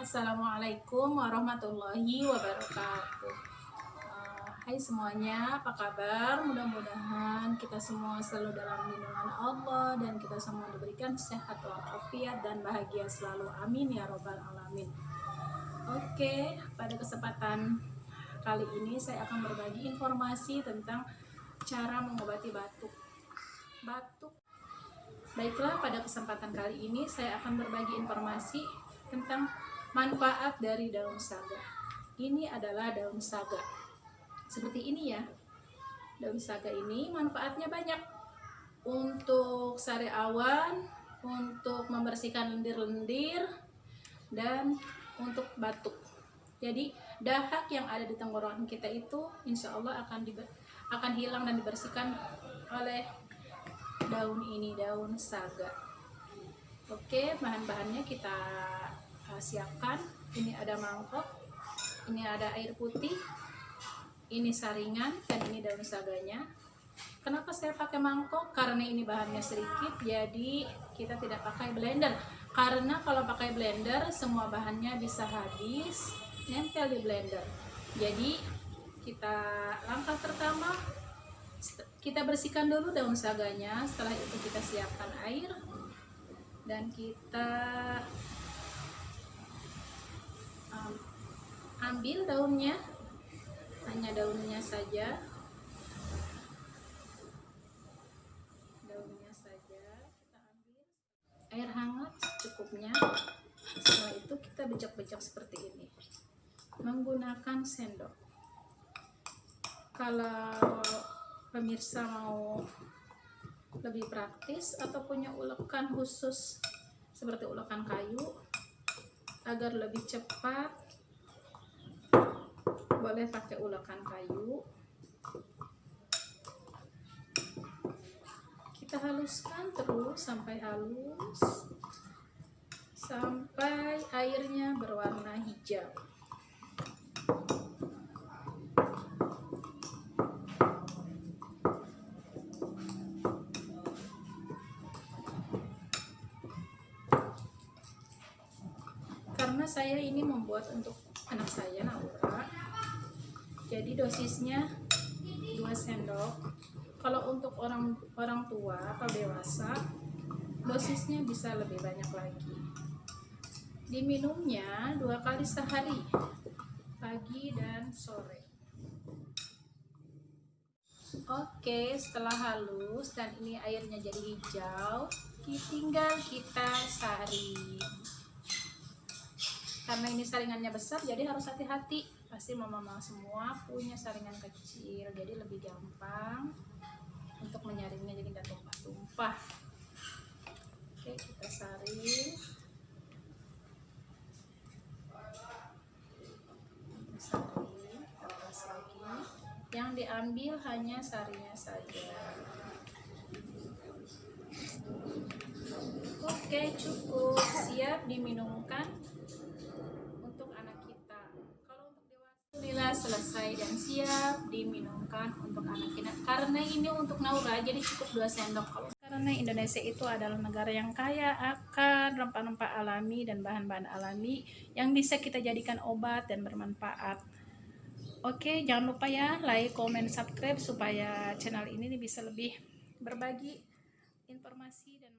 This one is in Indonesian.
Assalamualaikum warahmatullahi wabarakatuh. Hai semuanya, apa kabar? Mudah-mudahan kita semua selalu dalam lindungan Allah dan kita semua diberikan sehat walafiat dan bahagia selalu. Amin ya robbal alamin. Oke, pada kesempatan kali ini saya akan berbagi informasi tentang cara mengobati batuk. Baiklah, pada kesempatan kali ini saya akan berbagi informasi tentang manfaat dari daun saga. Ini adalah daun saga. Seperti ini ya. Daun saga ini manfaatnya banyak. Untuk sariawan, untuk membersihkan lendir-lendir, dan untuk batuk. Jadi dahak yang ada di tenggorokan kita itu insya Allah akan hilang dan dibersihkan oleh daun ini, daun saga. Oke, bahan-bahannya kita siapkan. Ini ada mangkok, ini ada air putih, ini saringan, dan ini daun saganya. Kenapa saya pakai mangkok? Karena ini bahannya sedikit, jadi kita tidak pakai blender. Karena kalau pakai blender semua bahannya bisa habis, nempel di blender. Jadi kita langkah pertama, kita bersihkan dulu daun saganya. Setelah itu kita siapkan air dan kita ambil daunnya, hanya daunnya saja. Daunnya saja kita ambil. Air hangat secukupnya. Setelah itu kita bejak-bejak seperti ini menggunakan sendok. Kalau pemirsa mau lebih praktis atau punya ulekan khusus seperti ulekan kayu agar lebih cepat, boleh pakai ulekan kayu. Kita haluskan terus sampai halus, sampai airnya berwarna hijau. Karena saya ini membuat untuk anak saya, Naura, jadi dosisnya 2 sendok. Kalau untuk orang tua atau dewasa, dosisnya bisa lebih banyak lagi. Diminumnya 2 kali sehari, pagi dan sore. Oke, setelah halus dan ini airnya jadi hijau, tinggal kita saring. Karena ini saringannya besar, jadi harus hati-hati. Pasti mama-mama semua punya saringan kecil, jadi lebih gampang untuk menyaringnya, jadi nggak tumpah-tumpah. Oke, kita saring. Terus lagi. Yang diambil hanya sarinya saja. Oke, cukup, siap diminumkan untuk anak kita. Kalau untuk dewasa, alhamdulillah selesai dan siap diminumkan untuk anak kita. Karena ini untuk Naura, jadi cukup 2 sendok. Karena Indonesia itu adalah negara yang kaya akan rempah-rempah alami dan bahan-bahan alami yang bisa kita jadikan obat dan bermanfaat. Oke, jangan lupa ya like, comment, subscribe supaya channel ini bisa lebih berbagi informasi dan